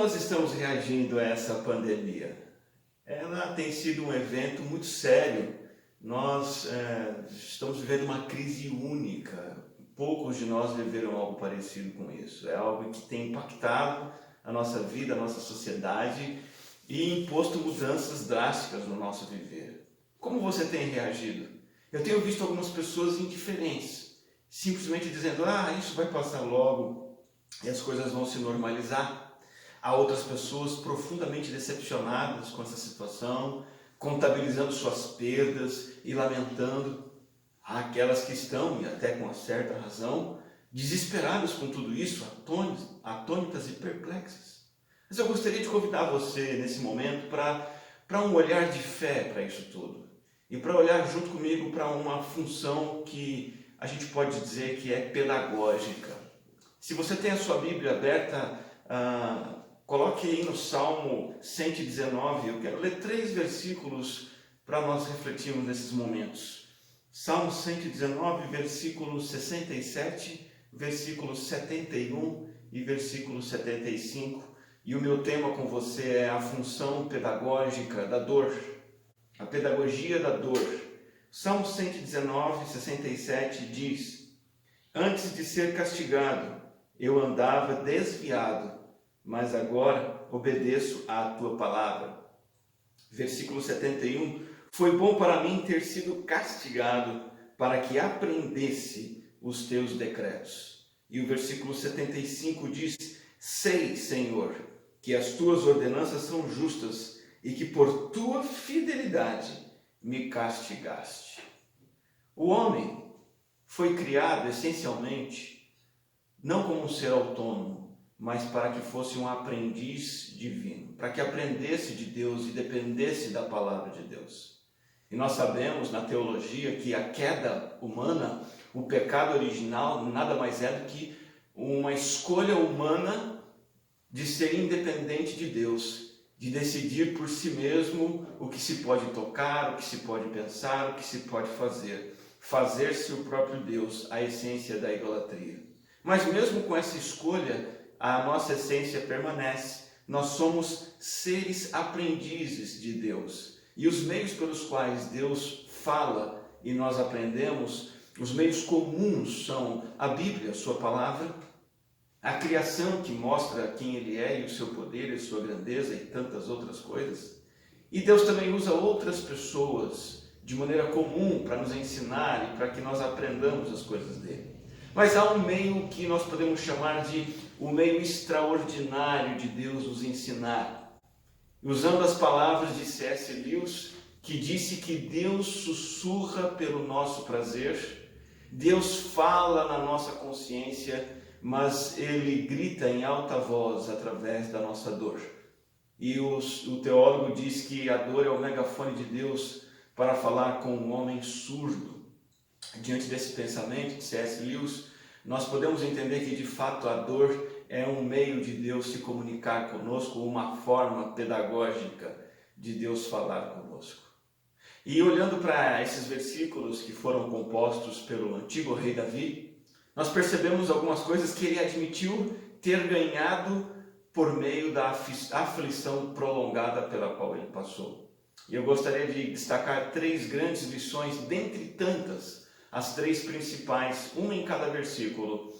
nós estamos reagindo a essa pandemia? Ela tem sido um evento muito sério. Nós estamos vivendo uma crise única. Poucos de nós viveram algo parecido com isso. É algo que tem impactado a nossa vida, a nossa sociedade e imposto mudanças drásticas no nosso viver. Como você tem reagido? Eu tenho visto algumas pessoas indiferentes, simplesmente dizendo, isso vai passar logo e as coisas vão se normalizar. Há outras pessoas profundamente decepcionadas com essa situação, contabilizando suas perdas e lamentando. Há aquelas que estão, e até com uma certa razão, desesperadas com tudo isso, atônitas e perplexas. Mas eu gostaria de convidar você nesse momento para um olhar de fé para isso tudo. E para olhar junto comigo para uma função que a gente pode dizer que é pedagógica. Se você tem a sua Bíblia aberta, coloque aí no Salmo 119, eu quero ler 3 versículos para nós refletirmos nesses momentos. Salmo 119, versículo 67, versículo 71 e versículo 75. E o meu tema com você é a função pedagógica da dor, a pedagogia da dor. Salmo 119, 67 diz: Antes de ser castigado, eu andava desviado, mas agora obedeço à tua palavra. Versículo 71, foi bom para mim ter sido castigado, para que aprendesse os teus decretos. E o versículo 75 diz, sei, Senhor, que as tuas ordenanças são justas e que por tua fidelidade me castigaste. O homem foi criado essencialmente não como um ser autônomo, mas para que fosse um aprendiz divino, para que aprendesse de Deus e dependesse da palavra de Deus. E nós sabemos na teologia que a queda humana, o pecado original, nada mais é do que uma escolha humana de ser independente de Deus, de decidir por si mesmo o que se pode tocar, o que se pode pensar, o que se pode fazer. Fazer-se o próprio Deus, a essência da idolatria. Mas mesmo com essa escolha, a nossa essência permanece. Nós somos seres aprendizes de Deus. E os meios pelos quais Deus fala e nós aprendemos, os meios comuns são a Bíblia, a sua palavra, a criação que mostra quem Ele é e o seu poder e a sua grandeza e tantas outras coisas. E Deus também usa outras pessoas de maneira comum para nos ensinar e para que nós aprendamos as coisas dele. Mas há um meio que nós podemos chamar de o meio extraordinário de Deus nos ensinar. Usando as palavras de C.S. Lewis, que disse que Deus sussurra pelo nosso prazer, Deus fala na nossa consciência, mas Ele grita em alta voz através da nossa dor. E o teólogo diz que a dor é o megafone de Deus para falar com um homem surdo. Diante desse pensamento de C.S. Lewis, nós podemos entender que de fato a dor é um meio de Deus se comunicar conosco, uma forma pedagógica de Deus falar conosco. E olhando para esses versículos que foram compostos pelo antigo rei Davi, nós percebemos algumas coisas que ele admitiu ter ganhado por meio da aflição prolongada pela qual ele passou. E eu gostaria de destacar 3 grandes lições, dentre tantas, as 3 principais, uma em cada versículo,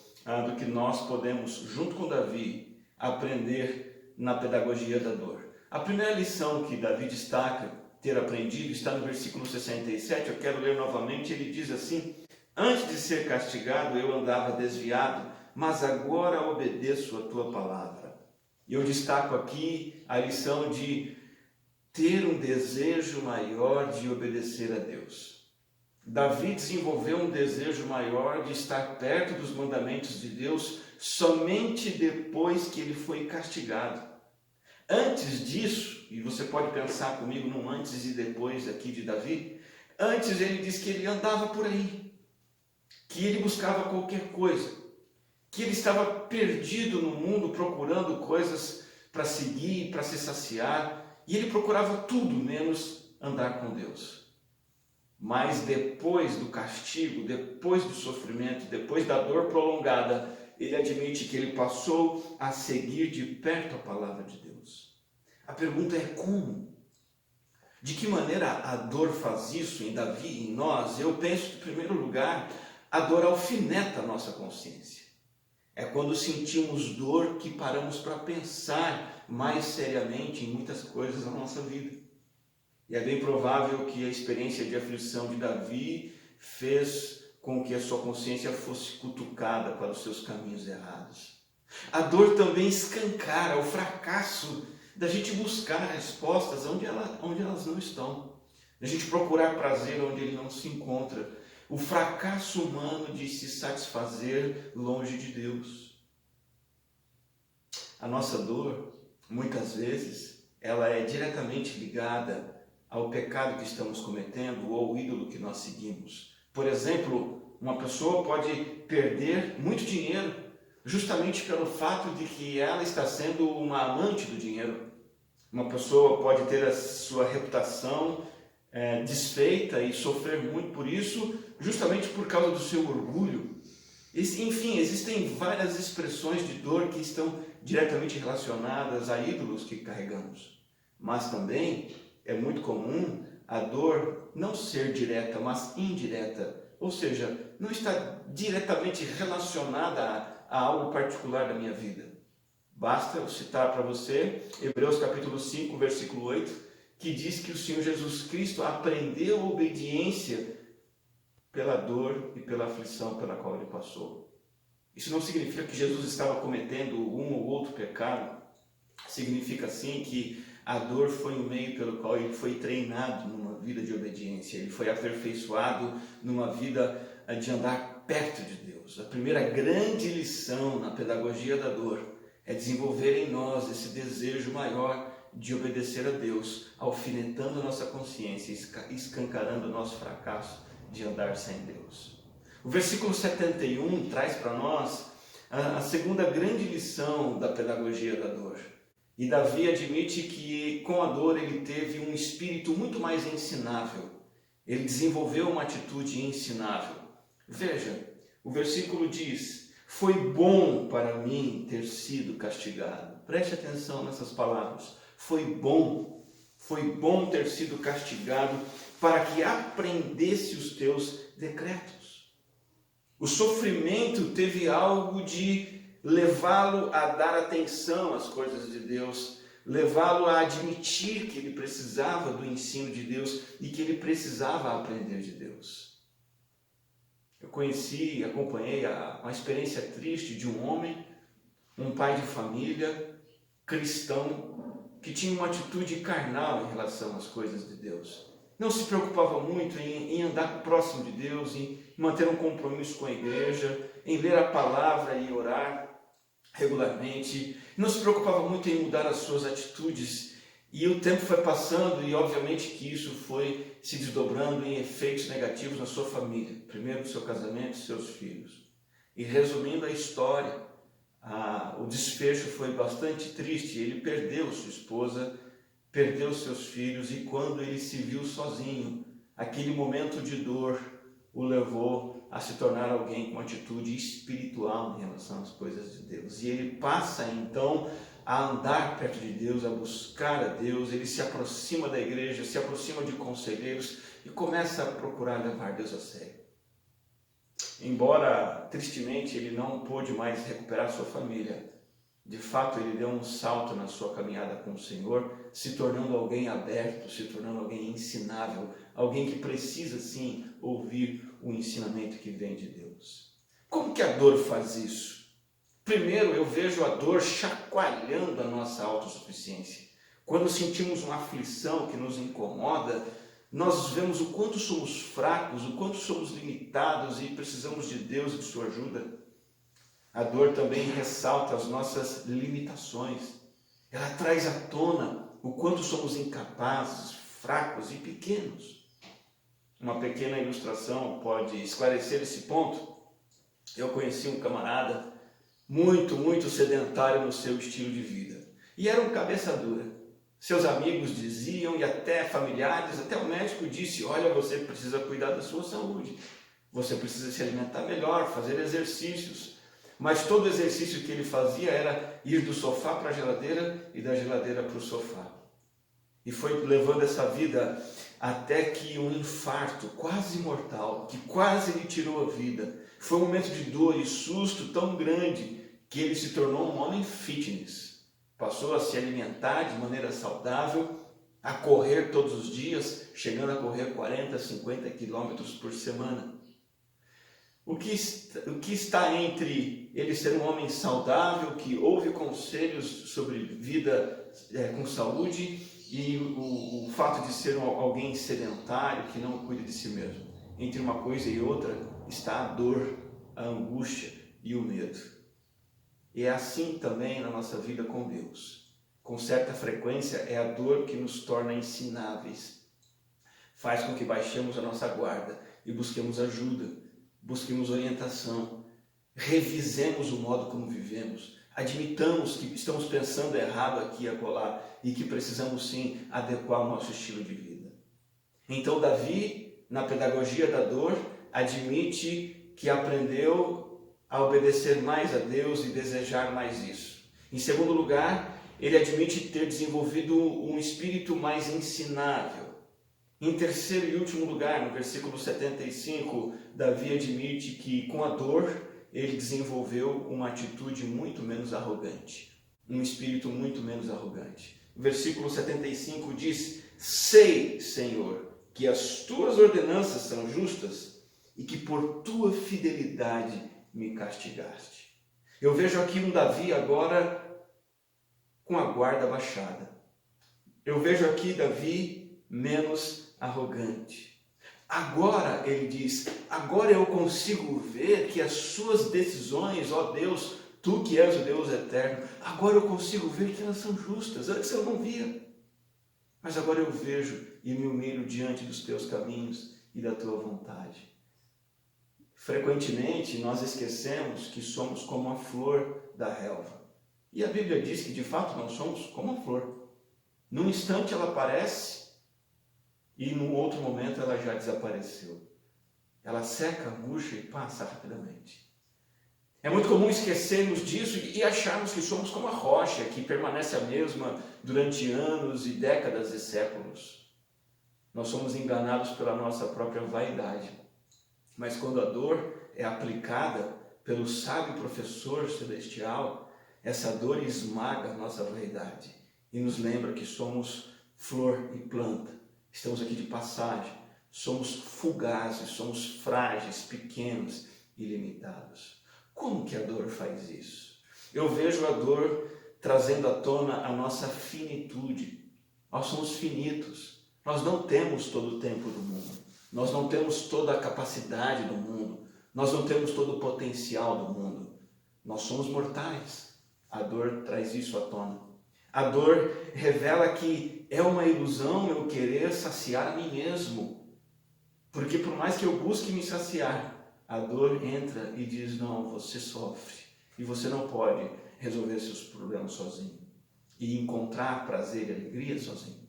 do que nós podemos, junto com Davi, aprender na pedagogia da dor. A primeira lição que Davi destaca ter aprendido está no versículo 67, eu quero ler novamente, ele diz assim: Antes de ser castigado eu andava desviado, mas agora obedeço a tua palavra. E eu destaco aqui a lição de ter um desejo maior de obedecer a Deus. Davi desenvolveu um desejo maior de estar perto dos mandamentos de Deus somente depois que ele foi castigado. Antes disso, e você pode pensar comigo num antes e depois aqui de Davi, antes ele diz que ele andava por aí, que ele buscava qualquer coisa, que ele estava perdido no mundo procurando coisas para seguir, para se saciar, e ele procurava tudo menos andar com Deus. Mas depois do castigo, depois do sofrimento, depois da dor prolongada, ele admite que ele passou a seguir de perto a palavra de Deus. A pergunta é como? De que maneira a dor faz isso em Davi e em nós? Eu penso que, em primeiro lugar, a dor alfineta a nossa consciência. É quando sentimos dor que paramos para pensar mais seriamente em muitas coisas da nossa vida. E é bem provável que a experiência de aflição de Davi fez com que a sua consciência fosse cutucada para os seus caminhos errados. A dor também escancara o fracasso da gente buscar respostas onde elas não estão. Da gente procurar prazer onde ele não se encontra. O fracasso humano de se satisfazer longe de Deus. A nossa dor, muitas vezes, ela é diretamente ligada ao pecado que estamos cometendo ou ao ídolo que nós seguimos. Por exemplo, uma pessoa pode perder muito dinheiro justamente pelo fato de que ela está sendo uma amante do dinheiro. Uma pessoa pode ter a sua reputação desfeita e sofrer muito por isso, justamente por causa do seu orgulho. Enfim, existem várias expressões de dor que estão diretamente relacionadas a ídolos que carregamos. Mas também é muito comum a dor não ser direta, mas indireta. Ou seja, não está diretamente relacionada a algo particular da minha vida. Basta eu citar para você Hebreus capítulo 5, versículo 8, que diz que o Senhor Jesus Cristo aprendeu a obediência pela dor e pela aflição pela qual ele passou. Isso não significa que Jesus estava cometendo um ou outro pecado. Significa sim que a dor foi o meio pelo qual ele foi treinado numa vida de obediência. Ele foi aperfeiçoado numa vida de andar perto de Deus. A primeira grande lição na pedagogia da dor é desenvolver em nós esse desejo maior de obedecer a Deus, alfinetando a nossa consciência, escancarando o nosso fracasso de andar sem Deus. O versículo 71 traz para nós a segunda grande lição da pedagogia da dor. E Davi admite que com a dor ele teve um espírito muito mais ensinável. Ele desenvolveu uma atitude ensinável. Veja, o versículo diz: foi bom para mim ter sido castigado. Preste atenção nessas palavras. Foi bom ter sido castigado para que aprendesse os teus decretos. O sofrimento teve algo de levá-lo a dar atenção às coisas de Deus, levá-lo a admitir que ele precisava do ensino de Deus e que ele precisava aprender de Deus. Eu acompanhei uma experiência triste de um homem, um pai de família, cristão, que tinha uma atitude carnal em relação às coisas de Deus. Não se preocupava muito em andar próximo de Deus, em manter um compromisso com a igreja, em ler a palavra e orar regularmente. Não se preocupava muito em mudar as suas atitudes. E o tempo foi passando e obviamente que isso foi se desdobrando em efeitos negativos na sua família. Primeiro no seu casamento e seus filhos. E resumindo a história, o desfecho foi bastante triste. Ele perdeu sua esposa, perdeu seus filhos, e quando ele se viu sozinho, aquele momento de dor o levou a se tornar alguém com uma atitude espiritual em relação às coisas de Deus. E ele passa então a andar perto de Deus, a buscar a Deus. Ele se aproxima da igreja, se aproxima de conselheiros e começa a procurar levar Deus a sério. Embora, tristemente, ele não pôde mais recuperar sua família, de fato ele deu um salto na sua caminhada com o Senhor, se tornando alguém aberto, se tornando alguém ensinável, alguém que precisa sim ouvir o ensinamento que vem de Deus. Como que a dor faz isso? Primeiro, eu vejo a dor chacoalhando a nossa autossuficiência. Quando sentimos uma aflição que nos incomoda, nós vemos o quanto somos fracos, o quanto somos limitados e precisamos de Deus e de sua ajuda. A dor também ressalta as nossas limitações. Ela traz à tona o quanto somos incapazes, fracos e pequenos. Uma pequena ilustração pode esclarecer esse ponto. Eu conheci um camarada muito sedentário no seu estilo de vida. E era um cabeça dura. Seus amigos diziam, e até familiares, até o médico disse: olha, você precisa cuidar da sua saúde. Você precisa se alimentar melhor, fazer exercícios. mas todo o exercício que ele fazia era ir do sofá para a geladeira e da geladeira para o sofá. E foi levando essa vida até que um infarto quase mortal, que quase lhe tirou a vida, foi um momento de dor e susto tão grande que ele se tornou um homem fitness. Passou a se alimentar de maneira saudável, a correr todos os dias, chegando a correr 40, 50 quilômetros por semana. O que está entre ele ser um homem saudável, que ouve conselhos sobre vida com saúde, e o fato de ser alguém sedentário, que não cuida de si mesmo? Entre uma coisa e outra está a dor, a angústia e o medo. E é assim também na nossa vida com Deus. Com certa frequência é a dor que nos torna ensináveis. Faz com que baixemos a nossa guarda e busquemos ajuda, busquemos orientação, revisemos o modo como vivemos, admitamos que estamos pensando errado aqui e acolá e que precisamos sim adequar o nosso estilo de vida. Então Davi, na pedagogia da dor, admite que aprendeu a obedecer mais a Deus e desejar mais isso. Em segundo lugar, ele admite ter desenvolvido um espírito mais ensinável. Em terceiro e último lugar, no versículo 75, Davi admite que com a dor ele desenvolveu uma atitude muito menos arrogante, um espírito muito menos arrogante. O versículo 75 diz: sei, Senhor, que as tuas ordenanças são justas e que por tua fidelidade me castigaste. Eu vejo aqui um Davi agora com a guarda baixada. Eu vejo aqui Davi menos arrogante. Agora, ele diz, agora eu consigo ver que as suas decisões, ó Deus, tu que és o Deus eterno, agora eu consigo ver que elas são justas. Antes eu não via, mas agora eu vejo e me humilho diante dos teus caminhos e da tua vontade. Frequentemente nós esquecemos que somos como a flor da relva. E a Bíblia diz que de fato nós somos como a flor. Num instante ela aparece e num outro momento ela já desapareceu. Ela seca, murcha e passa rapidamente. É muito comum esquecermos disso e acharmos que somos como a rocha, que permanece a mesma durante anos e décadas e séculos. Nós somos enganados pela nossa própria vaidade. Mas quando a dor é aplicada pelo sábio professor celestial, essa dor esmaga a nossa vaidade e nos lembra que somos flor e planta. Estamos aqui de passagem, somos fugazes, somos frágeis, pequenos e limitados. Como que a dor faz isso? Eu vejo a dor trazendo à tona a nossa finitude. Nós somos finitos, nós não temos todo o tempo do mundo. Nós não temos toda a capacidade do mundo, nós não temos todo o potencial do mundo. Nós somos mortais. A dor traz isso à tona. A dor revela que é uma ilusão eu querer saciar a mim mesmo. Porque por mais que eu busque me saciar, a dor entra e diz, não, você sofre. E você não pode resolver seus problemas sozinho. E encontrar prazer e alegria sozinho.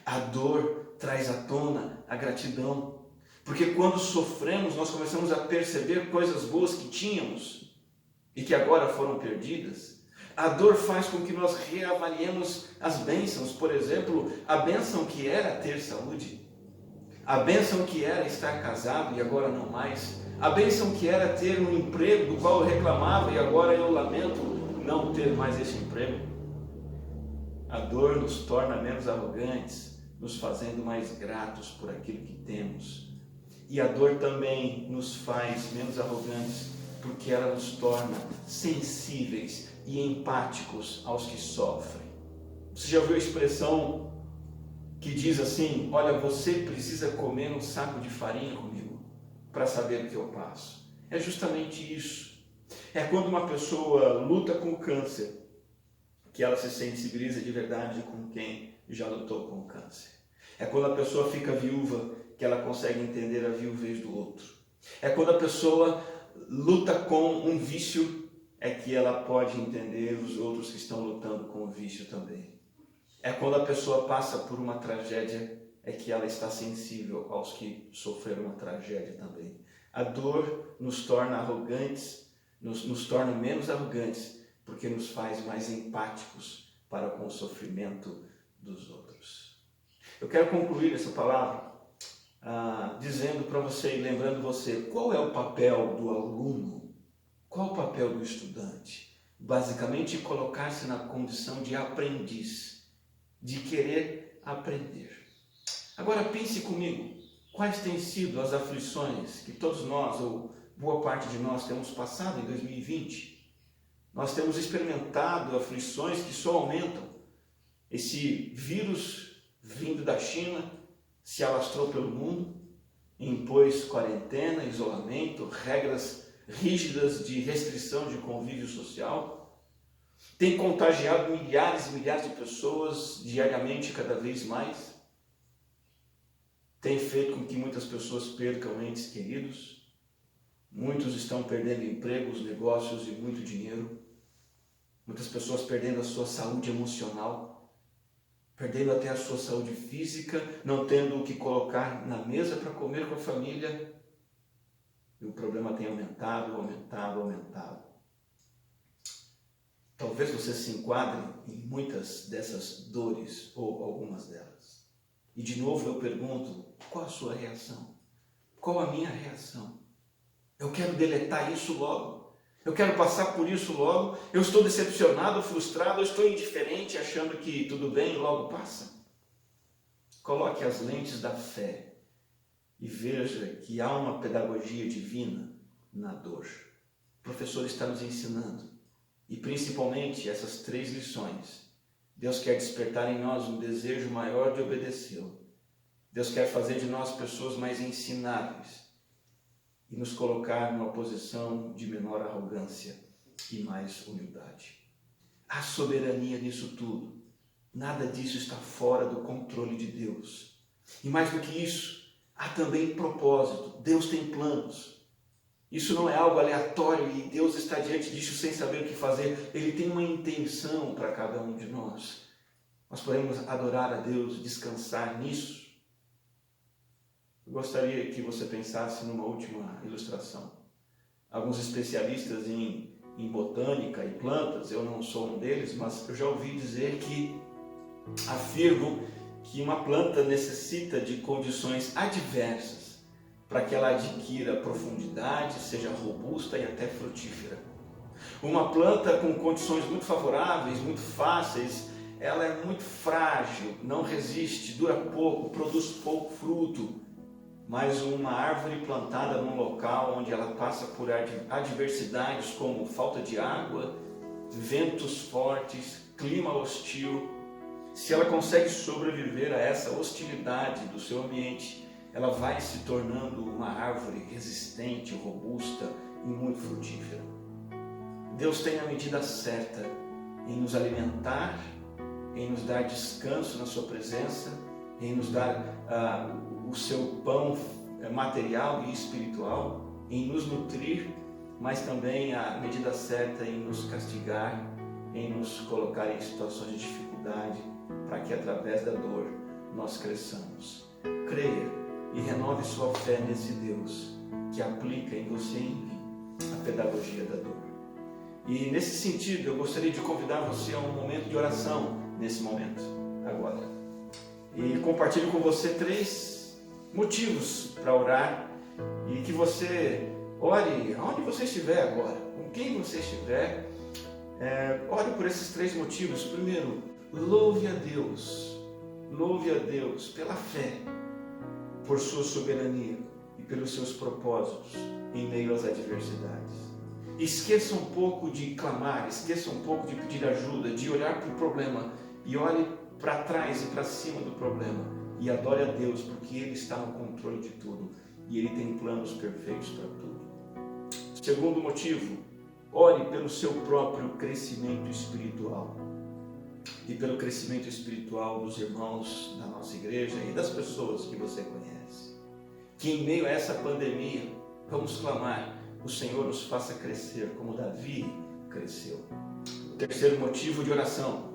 A dor traz à tona a gratidão, porque quando sofremos nós começamos a perceber coisas boas que tínhamos e que agora foram perdidas. A dor faz com que nós reavaliemos as bênçãos, por exemplo, a bênção que era ter saúde, a bênção que era estar casado e agora não mais, a bênção que era ter um emprego do qual eu reclamava e agora eu lamento não ter mais esse emprego. A dor nos torna menos arrogantes, nos fazendo mais gratos por aquilo que temos. E a dor também nos faz menos arrogantes, porque ela nos torna sensíveis e empáticos aos que sofrem. Você já ouviu a expressão que diz assim, olha, você precisa comer um saco de farinha comigo para saber o que eu passo? É justamente isso. É quando uma pessoa luta com o câncer, que ela se sensibiliza de verdade com quem já lutou com o câncer. É quando a pessoa fica viúva que ela consegue entender a viuvez do outro. É quando a pessoa luta com um vício, é que ela pode entender os outros que estão lutando com o vício também. É quando a pessoa passa por uma tragédia, é que ela está sensível aos que sofreram uma tragédia também. A dor nos torna arrogantes, nos torna menos arrogantes, porque nos faz mais empáticos para com o sofrimento dos outros. Eu quero concluir essa palavra dizendo para você e lembrando você, qual é o papel do aluno? Qual o papel do estudante? Basicamente, colocar-se na condição de aprendiz, de querer aprender. Agora pense comigo, quais têm sido as aflições que todos nós, ou boa parte de nós, temos passado em 2020? Nós temos experimentado aflições que só aumentam. Esse vírus vindo da China se alastrou pelo mundo, impôs quarentena, isolamento, regras rígidas de restrição de convívio social, tem contagiado milhares e milhares de pessoas diariamente, cada vez mais, tem feito com que muitas pessoas percam entes queridos, muitos estão perdendo empregos, negócios e muito dinheiro, muitas pessoas perdendo a sua saúde emocional, perdendo até a sua saúde física, não tendo o que colocar na mesa para comer com a família. E o problema tem aumentado. Talvez você se enquadre em muitas dessas dores ou algumas delas. E de novo eu pergunto, qual a sua reação? Qual a minha reação? Eu quero deletar isso logo. Eu quero passar por isso logo. Eu estou decepcionado, frustrado, eu estou indiferente, achando que tudo bem, logo passa. Coloque as lentes da fé e veja que há uma pedagogia divina na dor. O professor está nos ensinando. E principalmente essas 3 lições. Deus quer despertar em nós um desejo maior de obedecê-lo. Deus quer fazer de nós pessoas mais ensináveis e nos colocar numa posição de menor arrogância e mais humildade. Há soberania nisso tudo. Nada disso está fora do controle de Deus. E mais do que isso, há também propósito. Deus tem planos. Isso não é algo aleatório e Deus está diante disso sem saber o que fazer. Ele tem uma intenção para cada um de nós. Nós podemos adorar a Deus, descansar nisso. Eu gostaria que você pensasse numa última ilustração. Alguns especialistas em botânica e plantas, eu não sou um deles, mas eu já ouvi dizer que afirmam que uma planta necessita de condições adversas para que ela adquira profundidade, seja robusta e até frutífera. Uma planta com condições muito favoráveis, muito fáceis, ela é muito frágil, não resiste, dura pouco, produz pouco fruto. Mas uma árvore plantada num local onde ela passa por adversidades como falta de água, ventos fortes, clima hostil, se ela consegue sobreviver a essa hostilidade do seu ambiente, ela vai se tornando uma árvore resistente, robusta e muito frutífera. Deus tem a medida certa em nos alimentar, em nos dar descanso na sua presença, em nos dar o seu pão material e espiritual, em nos nutrir, mas também a medida certa em nos castigar, em nos colocar em situações de dificuldade, para que através da dor nós cresçamos. Creia e renove sua fé nesse Deus que aplica em você e em mim a pedagogia da dor. E nesse sentido eu gostaria de convidar você a um momento de oração nesse momento, agora. E compartilho com você 3 motivos para orar e que você ore aonde você estiver agora, com quem você estiver, ore por esses 3 motivos. Primeiro, louve a Deus pela fé, por sua soberania e pelos seus propósitos em meio às adversidades. Esqueça um pouco de clamar, esqueça um pouco de pedir ajuda, de olhar para o problema e olhe para trás e para cima do problema e adore a Deus, porque Ele está no controle de tudo e Ele tem planos perfeitos para tudo. Segundo motivo, ore pelo seu próprio crescimento espiritual e pelo crescimento espiritual dos irmãos da nossa igreja e das pessoas que você conhece. Que em meio a essa pandemia, vamos clamar, o Senhor nos faça crescer como Davi cresceu. O terceiro motivo de oração,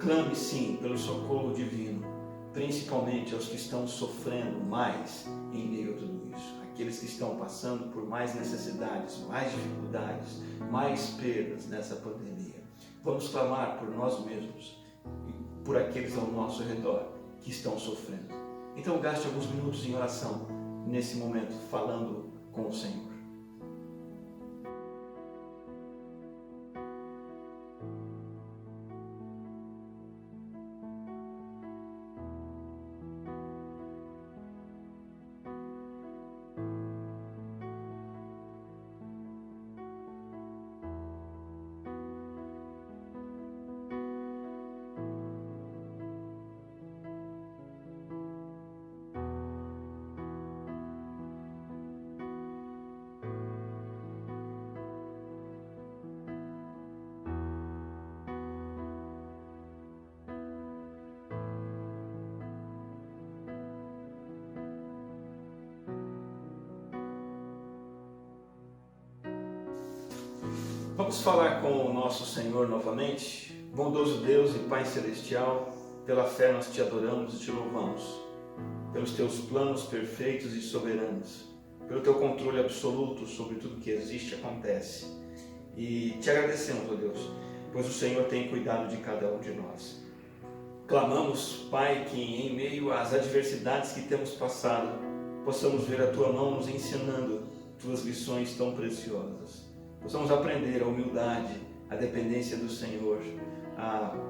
clame sim pelo socorro divino, principalmente aos que estão sofrendo mais em meio a tudo isso. aqueles que estão passando por mais necessidades, mais dificuldades, mais perdas nessa pandemia. Vamos clamar por nós mesmos e por aqueles ao nosso redor que estão sofrendo. Então gaste alguns minutos em oração nesse momento, falando com o Senhor. Vamos falar com o nosso Senhor novamente. Bondoso Deus e Pai Celestial, pela fé nós te adoramos e te louvamos, pelos teus planos perfeitos e soberanos, pelo teu controle absoluto sobre tudo que existe e acontece. E te agradecemos, ó Deus, pois o Senhor tem cuidado de cada um de nós. Clamamos, Pai, que em meio às adversidades que temos passado, possamos ver a tua mão nos ensinando tuas lições tão preciosas. Possamos aprender a humildade, a dependência do Senhor,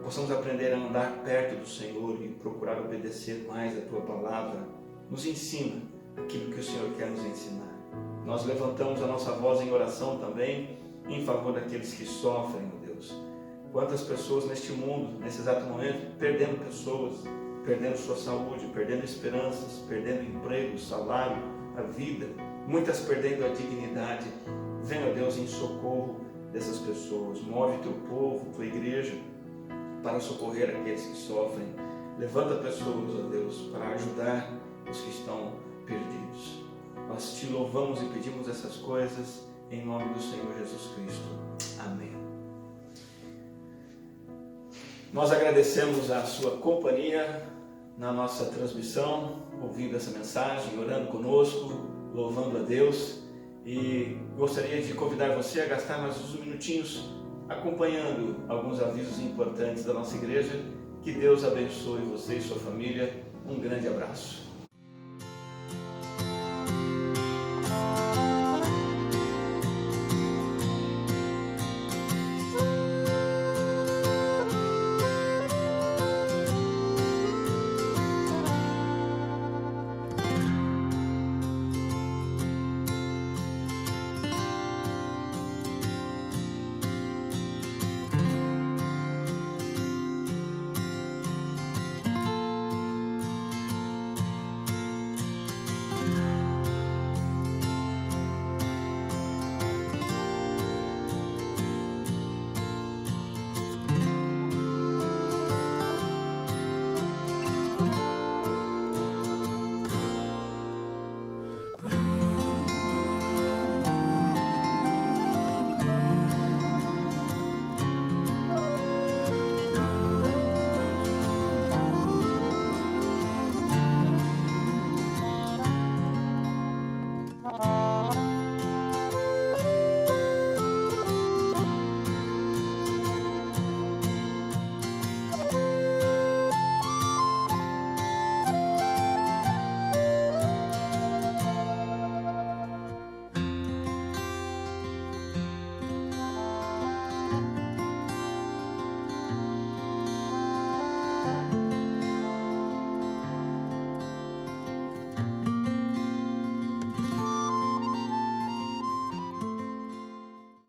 possamos aprender a andar perto do Senhor e procurar obedecer mais a tua palavra. Nos ensina aquilo que o Senhor quer nos ensinar. Nós levantamos a nossa voz em oração também em favor daqueles que sofrem, ó Deus. Quantas pessoas neste mundo, nesse exato momento, perdendo pessoas, perdendo sua saúde, perdendo esperanças, perdendo emprego, salário, a vida, muitas perdendo a dignidade. Venha, ó Deus, em socorro dessas pessoas. Move teu povo, tua igreja, para socorrer aqueles que sofrem. Levanta pessoas, ó Deus, para ajudar os que estão perdidos. Nós te louvamos e pedimos essas coisas em nome do Senhor Jesus Cristo. Amém. Nós agradecemos a sua companhia na nossa transmissão, ouvindo essa mensagem, orando conosco, louvando a Deus. E gostaria de convidar você a gastar mais uns minutinhos acompanhando alguns avisos importantes da nossa igreja. Que Deus abençoe você e sua família. Um grande abraço.